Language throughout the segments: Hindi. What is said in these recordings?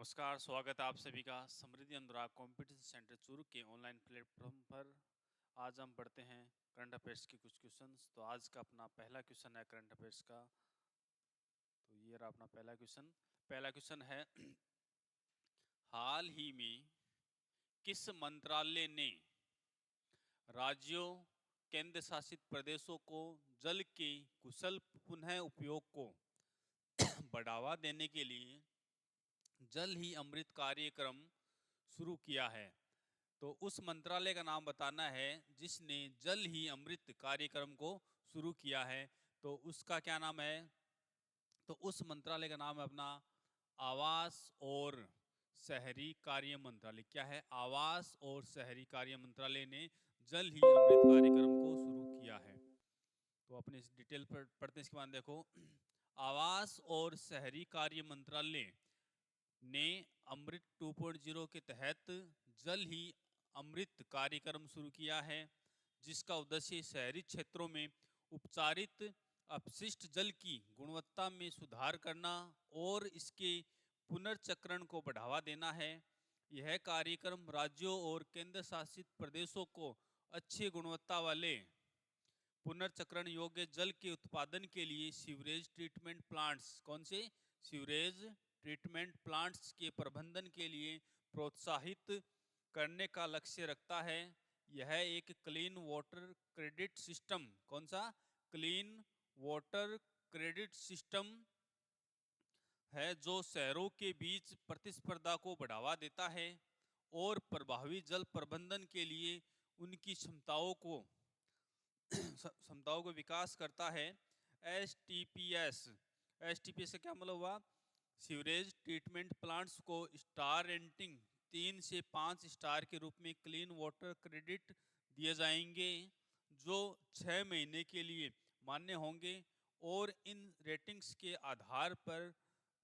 नमस्कार, स्वागत है आप सभी का समृद्धि अनुराग कॉम्पिटिशन सेंटर चूरू के ऑनलाइन प्लेटफॉर्म पर। आज हम पढ़ते हैं करंट अफेयर्स के कुछ क्वेश्चंस। तो आज का अपना पहला क्वेश्चन है करंट अफेयर्स का। तो ये रहा अपना पहला क्वेश्चन। पहला क्वेश्चन है हाल ही में किस मंत्रालय ने राज्यों केंद्र शासित प्रदेशों को जल के कुशल पुनः उपयोग को बढ़ावा देने के लिए जल ही अमृत कार्यक्रम शुरू किया है? तो उस मंत्रालय का नाम बताना है जिसने जल ही अमृत कार्यक्रम को शुरू किया है। तो उसका क्या नाम है? तो उस मंत्रालय का नाम है अपना आवास और शहरी कार्य मंत्रालय। क्या है? आवास और शहरी कार्य मंत्रालय ने जल ही अमृत कार्यक्रम को शुरू किया है। तो अपने इस डिटेल पर पढ़ते हैं। इसके बाद देखो, आवास और शहरी कार्य मंत्रालय ने अमृत 2.0 के तहत जल ही अमृत कार्यक्रम शुरू किया है, जिसका उद्देश्य शहरी क्षेत्रों में उपचारित अपशिष्ट जल की गुणवत्ता में सुधार करना और इसके पुनर्चक्रण को बढ़ावा देना है। यह कार्यक्रम राज्यों और केंद्र शासित प्रदेशों को अच्छी गुणवत्ता वाले पुनर्चक्रण योग्य जल के उत्पादन के लिए सीवरेज ट्रीटमेंट प्लांट्स, कौन से? सीवरेज ट्रीटमेंट प्लांट्स के प्रबंधन के लिए प्रोत्साहित करने का लक्ष्य रखता है। यह एक क्लीन वाटर क्रेडिट सिस्टम, कौन सा? क्लीन वाटर क्रेडिट सिस्टम है जो शहरों के बीच प्रतिस्पर्धा को बढ़ावा देता है और प्रभावी जल प्रबंधन के लिए उनकी क्षमताओं को विकास करता है। एसटीपीएस का क्या मतलब हुआ? सीवरेज ट्रीटमेंट प्लांट्स को स्टार रेटिंग 3 से 5 स्टार के रूप में क्लीन वाटर क्रेडिट दिए जाएंगे, जो 6 महीने के लिए मान्य होंगे और इन रेटिंग्स के आधार पर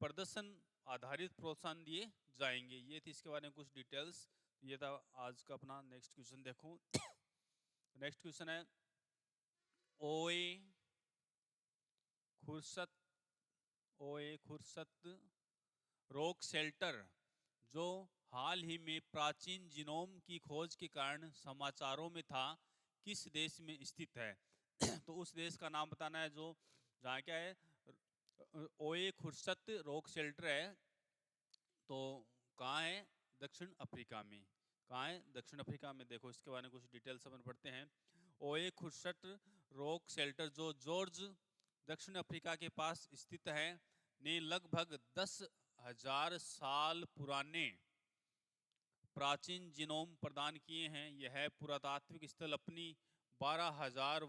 प्रदर्शन आधारित प्रोत्साहन दिए जाएंगे। ये थी इसके बारे में कुछ डिटेल्स। ये था आज का अपना। नेक्स्ट क्वेश्चन देखो। नेक्स्ट क्वेश्चन है ओए खुर्सत रॉक शेल्टर, जो हाल ही में प्राचीन जीनोम की खोज के कारण समाचारों में था, किस देश में स्थित है? तो उस देश का नाम बताना है जो जहाँ क्या है ओए खुर्सत रॉक शेल्टर है। तो कहाँ है? दक्षिण अफ्रीका में। कहाँ है? दक्षिण अफ्रीका में। देखो इसके बारे में कुछ डिटेल्स अपन पढ़ते हैं। ओए खुर्सत रॉक शेल्टर, जो जॉर्ज दक्षिण अफ्रीका के पास स्थित है, ने लगभग 10,000 साल पुराने प्राचीन जीनोम प्रदान किए हैं। यह पुरातात्विक स्थल अपनी 12,000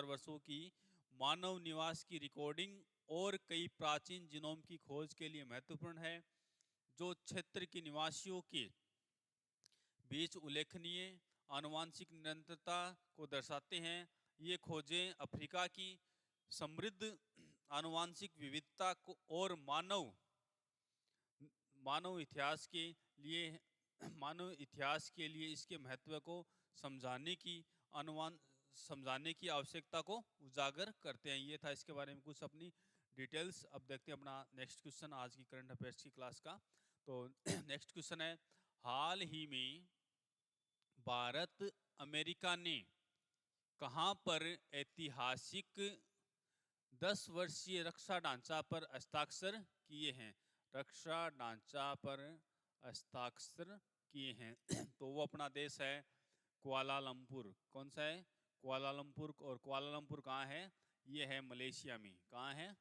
वर्षों की मानव निवास की रिकॉर्डिंग और कई प्राचीन जीनोम की खोज के लिए महत्वपूर्ण है, जो क्षेत्र के निवासियों के बीच उल्लेखनीय आनुवंशिक निरंतरता को दर्शाते हैं। ये खोजें अफ्रीका की समृद्ध आनुवंशिक विविधता को और मानव इतिहास के लिए इसके महत्व को समझाने की आवश्यकता को उजागर करते हैं। ये था इसके बारे में कुछ अपनी डिटेल्स। अब देखते हैं अपना नेक्स्ट क्वेश्चन आज की करंट अफेयर्स की क्लास का। तो नेक्स्ट क्वेश्चन है, हाल ही में भारत अमेरिका ने कहां पर ऐतिहासिक 10 वर्षीय रक्षा ढांचा पर हस्ताक्षर किए हैं? रक्षा ढांचा पर हस्ताक्षर किए हैं। तो वो अपना देश है कुआलालंपुर। कौन सा है? कुआलालंपुर। और कुआलालंपुर कहाँ है? ये है मलेशिया में। कहाँ है?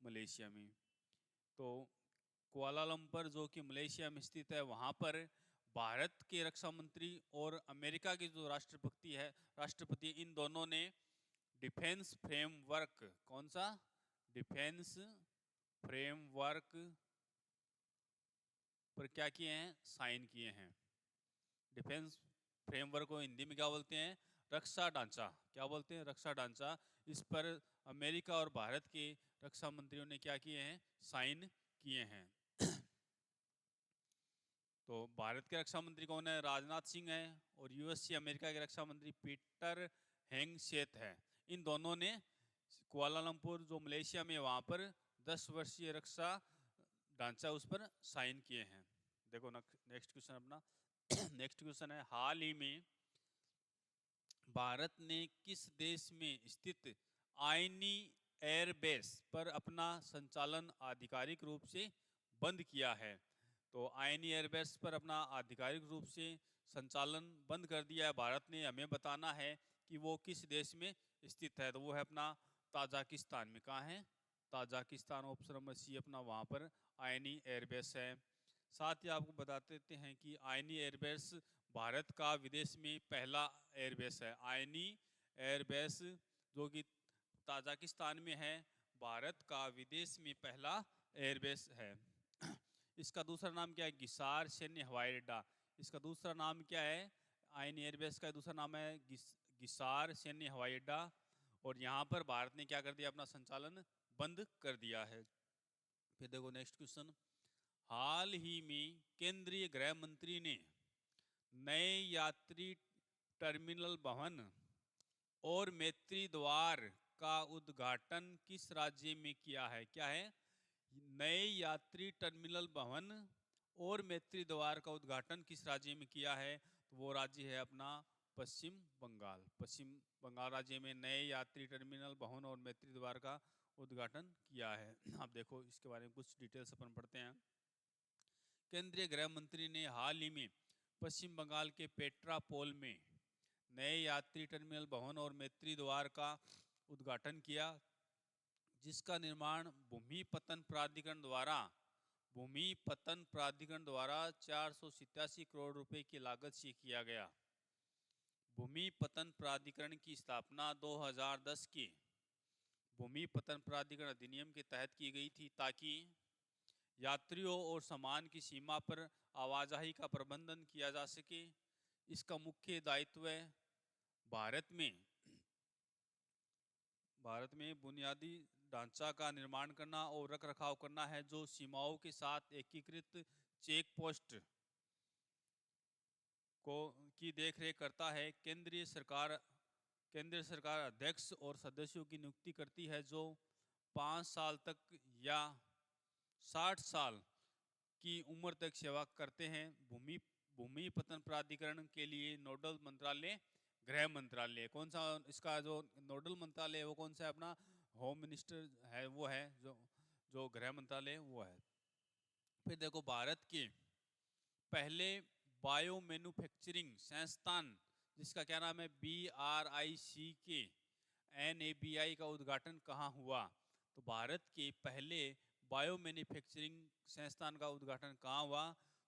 मलेशिया में। तो कुआलालंपुर जो कि मलेशिया में स्थित है, वहाँ पर भारत के रक्षा मंत्री और अमेरिका के जो राष्ट्रपति, इन दोनों ने डिफेंस फ्रेमवर्क, कौन सा? डिफेंस फ्रेमवर्क पर क्या किए हैं? साइन किए हैं। डिफेंस फ्रेमवर्क को हिंदी में क्या बोलते हैं? रक्षा ढांचा। क्या बोलते हैं? रक्षा ढांचा। इस पर अमेरिका और भारत के रक्षा मंत्रियों ने क्या किए हैं? साइन किए हैं। तो भारत के रक्षा मंत्री कौन है? राजनाथ सिंह है। और यूएस अमेरिका के रक्षा मंत्री पीटर हेंगसेथ है। इन दोनों ने कुआलालंपुर जो मलेशिया में, वहां पर 10 वर्षीय रक्षा ढांचा उस पर साइन किए हैं। देखो नेक्स्ट क्वेश्चन अपना नेक्स्ट क्वेश्चन है, हाल ही में भारत ने किस देश में स्थित आयनी एयरबेस पर अपना संचालन आधिकारिक रूप से बंद किया है? तो आयनी एयरबेस पर अपना आधिकारिक रूप से संचालन बंद कर दिया है भारत ने। हमें बताना है कि वो किस देश में स्थित है। तो वो है अपना ताजिकिस्तान में। कहाँ है? ताजिकिस्तान, ऑप्शन नंबर सी अपना वहाँ पर आयनी एयरबेस है। साथ ही आपको बता देते हैं कि आयनी एयरबेस भारत का विदेश में पहला एयरबेस है। आयनी एयरबेस जो कि ताजिकिस्तान में है, भारत का विदेश में पहला एयरबेस है। इसका दूसरा नाम क्या है? गिसार सैन्य हवाई अड्डा। इसका दूसरा नाम क्या है? आयनी एयरबेस का दूसरा नाम है गिसार सैन्य हवाई अड्डा। और यहाँ पर भारत ने क्या कर दिया? अपना संचालन बंद कर दिया है। फिर देखो नेक्स्ट क्वेश्चन, हाल ही में केंद्रीय गृह मंत्री ने नए यात्री टर्मिनल भवन और मैत्री द्वार का उद्घाटन किस राज्य में किया है? क्या है? नए यात्री टर्मिनल भवन और मैत्री द्वार का उद्घाटन किस राज्य में किया है? तो वो राज्य है अपना पश्चिम बंगाल। पश्चिम बंगाल राज्य में नए यात्री टर्मिनल भवन और मैत्री द्वार का उद्घाटन किया है। आप देखो इसके बारे में कुछ डिटेल्स अपन पढ़ते हैं। केंद्रीय गृह मंत्री ने हाल ही में पश्चिम बंगाल के पेट्रापोल में नए यात्री टर्मिनल भवन और मैत्री द्वार का उद्घाटन किया, जिसका निर्माण भूमि पत्तन प्राधिकरण द्वारा 487 करोड़ रुपए की लागत से किया गया। भूमि पत्तन प्राधिकरण की स्थापना 2010 के भूमि पत्तन प्राधिकरण अधिनियम के तहत की गई थी, ताकि यात्रियों और सामान की सीमा पर आवाजाही का प्रबंधन किया जा सके। इसका मुख्य दायित्व भारत में बुनियादी ढांचा का निर्माण करना और रख रखाव करना है, जो सीमाओं के साथ एकीकृत चेक पोस्ट की देखरेख करता है। केंद्रीय सरकार अध्यक्ष और सदस्यों की नियुक्ति करती है, जो 5 साल तक या 60 साल की उम्र तक सेवा करते हैं। भूमि पत्तन प्राधिकरण के लिए नोडल मंत्रालय गृह मंत्रालय। कौन सा इसका जो नोडल मंत्रालय है वो कौन सा है? अपना होम मिनिस्टर है, वो है जो गृह मंत्रालय वो है। फिर देखो भारत के पहले बायो मैन्युफैक्चरिंग संस्थान, जिसका क्या नाम है? BRICK NABI का उद्घाटन कहाँ हुआ? तो भारत के पहले बायो मैन्युफैक्चरिंग संस्थान का उद्घाटन कहाँ हुआ?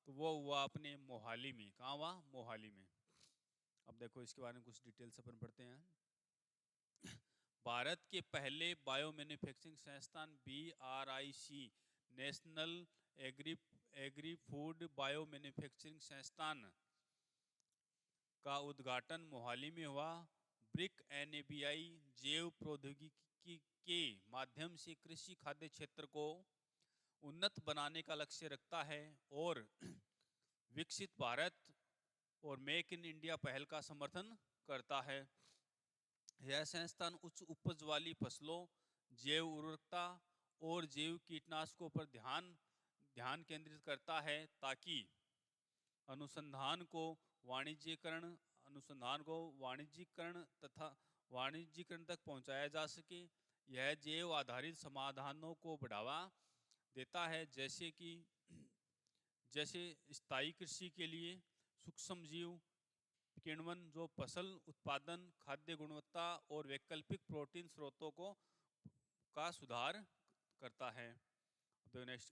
तो वो हुआ अपने मोहाली में। कहाँ हुआ? मोहाली में। अब देखो इसके बारे में कुछ डिटेल्स अपन पढ़ते हैं। भारत के पहले बायो मैन्युफैक्चरिंग संस्थान BRIC national agri food bio manufacturing संस्थान का उद्घाटन मोहाली में हुआ। ब्रिक NABI जैव प्रौद्योगिकी के माध्यम से कृषि खाद्य क्षेत्र को उन्नत बनाने का लक्ष्य रखता है और विकसित भारत और मेक इन इंडिया पहल का समर्थन करता है। यह संस्थान उच्च उपज वाली फसलों, जैव उर्वरकता और जैव कीटनाशकों पर ध्यान केंद्रित करता है, ताकि अनुसंधान को वाणिज्यीकरण तक पहुंचाया जा सके। यह जैव आधारित समाधानों को बढ़ावा देता है, जैसे स्थायी कृषि के लिए सूक्ष्म जीव किण्वन, जो फसल उत्पादन, खाद्य गुणवत्ता और वैकल्पिक प्रोटीन स्रोतों का सुधार करता है। तो नेक्स्ट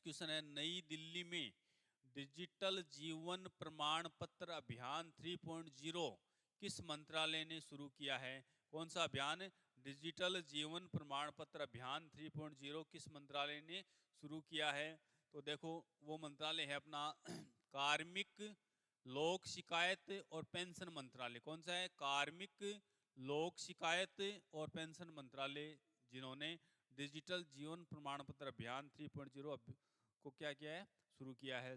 क्वेश्चन है, नई दिल्ली में डिजिटल जीवन प्रमाण पत्र अभियान 3.0 किस मंत्रालय ने शुरू किया है? कौन सा अभियान? डिजिटल जीवन प्रमाण पत्र अभियान 3.0 किस मंत्रालय ने शुरू किया है? तो देखो वो मंत्रालय है अपना कार्मिक लोक शिकायत और पेंशन मंत्रालय। कौन सा है? कार्मिक लोक शिकायत और पेंशन मंत्रालय, जिन्होंने डिजिटल जीवन प्रमाण पत्र अभियान 3.0 को क्या किया है? शुरू किया है।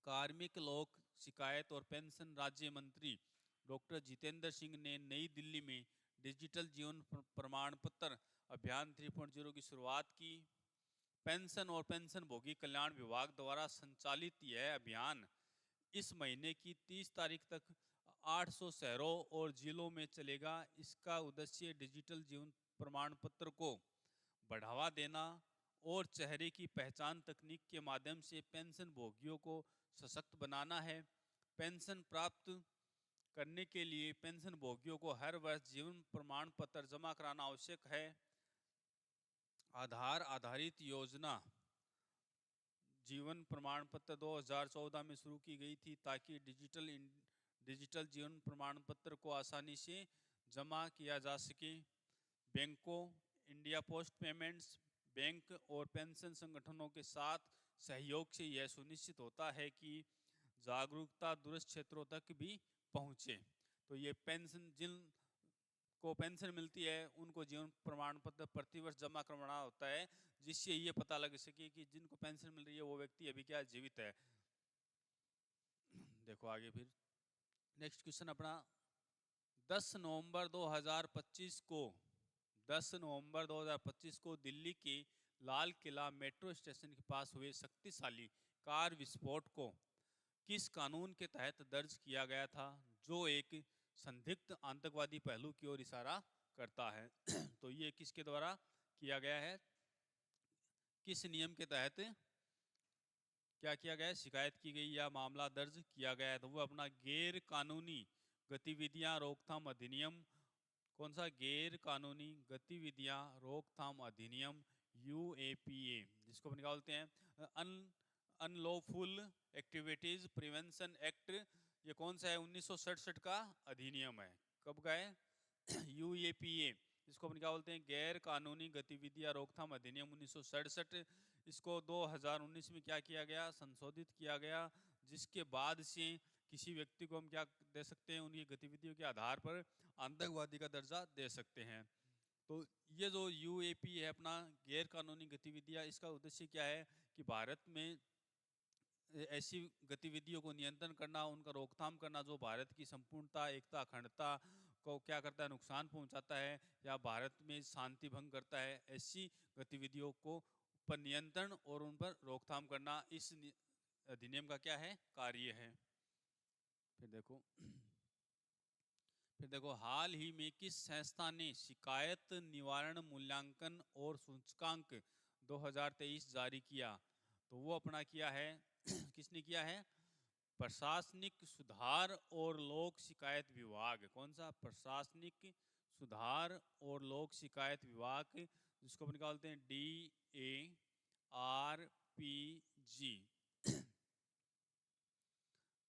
कार्मिक लोक शिकायत और पेंशन राज्य मंत्री डॉक्टर जितेंद्र सिंह ने नई दिल्ली में डिजिटल जीवन प्रमाण पत्र अभियान 3.0 की शुरुआत की। पेंशन और पेंशनभोगी कल्याण विभाग द्वारा संचालित यह अभियान इस महीने की 30 तारीख तक 800 शहरों और जिलों में चलेगा। इसका उद्देश्य डिजिटल जीवन प्रमाण पत्र को बढ़ावा देना और चेहरे की पहचान तकनीक के माध्यम से पेंशन भोगियों को सशक्त बनाना है। पेंशन प्राप्त करने के लिए पेंशन भोगियों को हर वर्ष जीवन प्रमाण पत्र जमा कराना आवश्यक है। आधार आधारित योजना जीवन प्रमाण पत्र 2014 में शुरू की गई थी ताकि डिजिटल जीवन प्रमाण पत्र को आसानी से जमा किया जा सके। बैंकों, इंडिया पोस्ट पेमेंट्स बैंक और पेंशन संगठनों के साथ सहयोग से यह सुनिश्चित होता है कि जागरूकता दूरस्थ क्षेत्रों तक भी पहुंचे। तो ये पेंशन जिन को पेंशन मिलती है उनको जीवन प्रमाण पत्र प्रतिवर्ष जमा करवाना होता है, जिससे ये पता लग सके कि जिनको पेंशन मिल रही है वो व्यक्ति अभी क्या जीवित है। देखो आगे फिर नेक्स्ट क्वेश्चन अपना 10 नवंबर 2025 को दिल्ली के लाल किला मेट्रो स्टेशन के पास हुए शक्तिशाली कार विस्फोट को किस कानून के तहत दर्ज किया गया था, जो एक संदिग्ध आतंकवादी पहलू की ओर इशारा करता है। तो ये किसके द्वारा किया गया है, किस नियम के तहत क्या किया गया है, शिकायत की गई या मामला दर्ज किया गया है। तो वो अपना गैर कानूनी गतिविधियां रोकथाम अधिनियम, कौन सा, गैर कानूनी गतिविधियां रोकथाम अधिनियम UAPA, जिसको अपन क्या बोलते हैं अनलॉफुल एक्टिविटीज प्रिवेंशन एक्ट। ये कौन सा है, 1967 का अधिनियम है। कब का है UAPA, इसको अपन क्या बोलते हैं, गैर कानूनी गतिविधियां रोकथाम अधिनियम 1967। इसको 2019 में क्या किया गया, संशोधित किया गया, जिसके बाद से किसी व्यक्ति को हम क्या दे सकते हैं, उनकी गतिविधियों के आधार पर आतंकवादी का दर्जा दे सकते हैं। तो ये जो UAPA है अपना गैर कानूनी गतिविधियां, इसका उद्देश्य क्या है कि भारत में ऐसी गतिविधियों को नियंत्रण करना, उनका रोकथाम करना जो भारत की संपूर्णता, एकता, अखंडता को क्या करता है, नुकसान पहुंचाता है या भारत में शांति भंग करता है, ऐसी गतिविधियों को पर नियंत्रण और उन पर रोकथाम करना इस अधिनियम का क्या है, कार्य है। फिर देखो हाल ही में किस संस्था ने शिकायत निवारण मूल्यांकन और सूचकांक 2023 जारी किया। तो वो अपना किया है किसने किया है, प्रशासनिक सुधार और लोक शिकायत विभाग। कौन सा, प्रशासनिक सुधार और लोक शिकायत विभाग, जिसको अपन क्या बोलते हैं DARPG।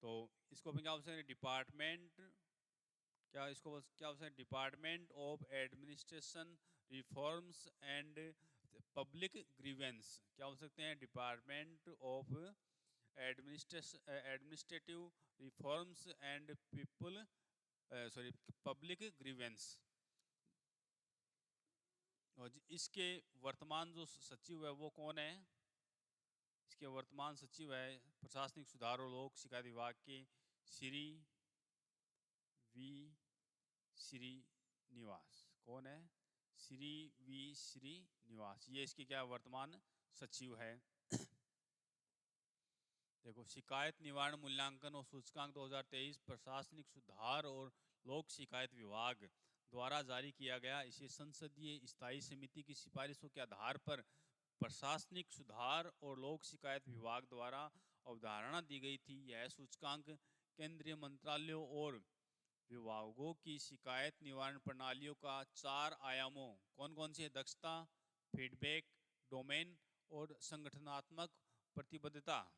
तो इसको अपन क्या बोलते हैं, डिपार्टमेंट, क्या इसको क्या बोलते हैं, department of administration reforms and public grievance. क्या बोल सकते हैं, department of administrative reforms and public grievance. और इसके वर्तमान जो सचिव है वो कौन है, इसके वर्तमान सचिव है प्रशासनिक सुधार और लोक शिकायत विभाग के श्री V श्रीनिवास। कौन है, श्री V श्रीनिवास, ये इसके क्या वर्तमान सचिव है। देखो शिकायत निवारण मूल्यांकन और सूचकांक 2023 प्रशासनिक सुधार और लोक शिकायत विभाग द्वारा जारी किया गया। इसे संसदीय स्थायी समिति की सिफारिशों के आधार पर प्रशासनिक सुधार और लोक शिकायत विभाग द्वारा अवधारणा दी गई थी। यह सूचकांक केंद्रीय मंत्रालयों और विभागों की शिकायत निवारण प्रणालियों का 4 आयामों, कौन कौन से, दक्षता, फीडबैक, डोमेन और संगठनात्मक प्रतिबद्धता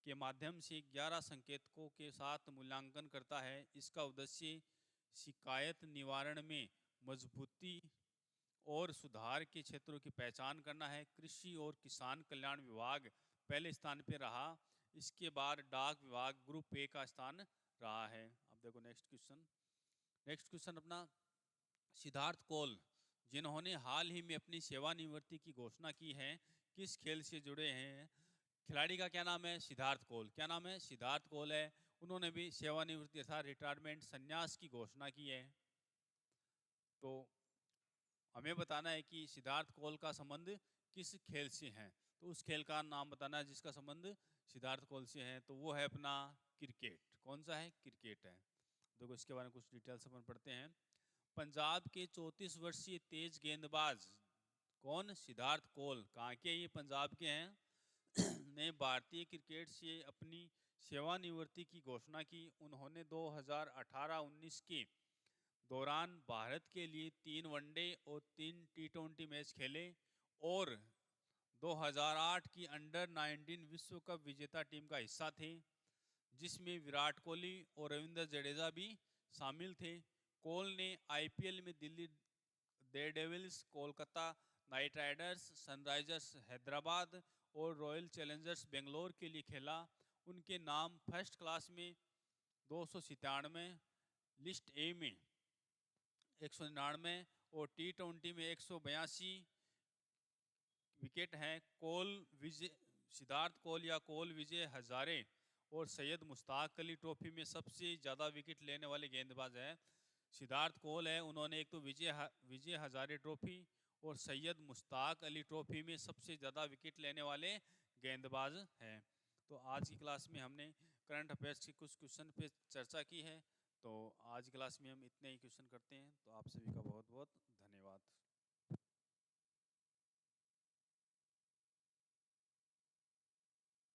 के माध्यम से 11 संकेतकों के साथ मूल्यांकन करता है। इसका उद्देश्य शिकायत निवारण में मजबूती और सुधार के क्षेत्रों की पहचान करना है। कृषि और किसान कल्याण विभाग पहले स्थान पर रहा, इसके बाद डाक विभाग ग्रुप A का स्थान रहा है। अब देखो नेक्स्ट क्वेश्चन अपना सिद्धार्थ कौल, जिन्होंने हाल ही में अपनी सेवानिवृत्ति की घोषणा की है, किस खेल से जुड़े हैं। खिलाड़ी का क्या नाम है, सिद्धार्थ कौल। क्या नाम है, सिद्धार्थ कौल है। उन्होंने भी सेवानिवृत्ति अर्थात रिटायरमेंट, संन्यास की घोषणा की है। तो हमें बताना है कि सिद्धार्थ कौल का संबंध किस खेल से हैं? तो उस खेल का नाम बताना है जिसका संबंध सिद्धार्थ कौल से है, तो वो है अपना क्रिकेट। कौन सा है? क्रिकेट है। देखो इसके बारे में कुछ डिटेल्स अपन पढ़ते हैं। पंजाब के 34 वर्षीय तेज गेंदबाज कौन? सिद्धार्थ कौल। कहाँ के? ये पंजाब के हैं। ने भारतीय क्रिकेट से अपनी सेवानिवृत्ति की घोषणा की। उन्होंने 2018-19 के दौरान भारत के लिए 3 वनडे और 3 टी20 मैच खेले और 2008 की अंडर-19 विश्व कप विजेता टीम का हिस्सा थे, जिसमें विराट कोहली और रविंद्र जडेजा भी शामिल थे। कौल ने आईपीएल में Delhi Daredevils, Kolkata night Riders, Sunrisers Hyderabad और रॉयल चैलेंजर्स बेंगलोर के लिए खेला। उनके नाम फर्स्ट क्लास में 297, लिस्ट ए में 199 और टी20 में 182 विकेट हैं। सिद्धार्थ कौल या कौल विजय हजारे और सैयद मुश्ताक अली ट्रॉफी में सबसे ज़्यादा विकेट लेने वाले गेंदबाज हैं। सिद्धार्थ कौल है, उन्होंने एक तो विजय हजारे ट्रॉफी और सैयद मुश्ताक अली ट्रॉफी में सबसे ज़्यादा विकेट लेने वाले गेंदबाज हैं। तो आज की क्लास में हमने करंट अफेयर्स के कुछ क्वेश्चन पे चर्चा की है। तो आज की क्लास में हम इतने ही क्वेश्चन करते हैं। तो आप सभी का बहुत बहुत धन्यवाद।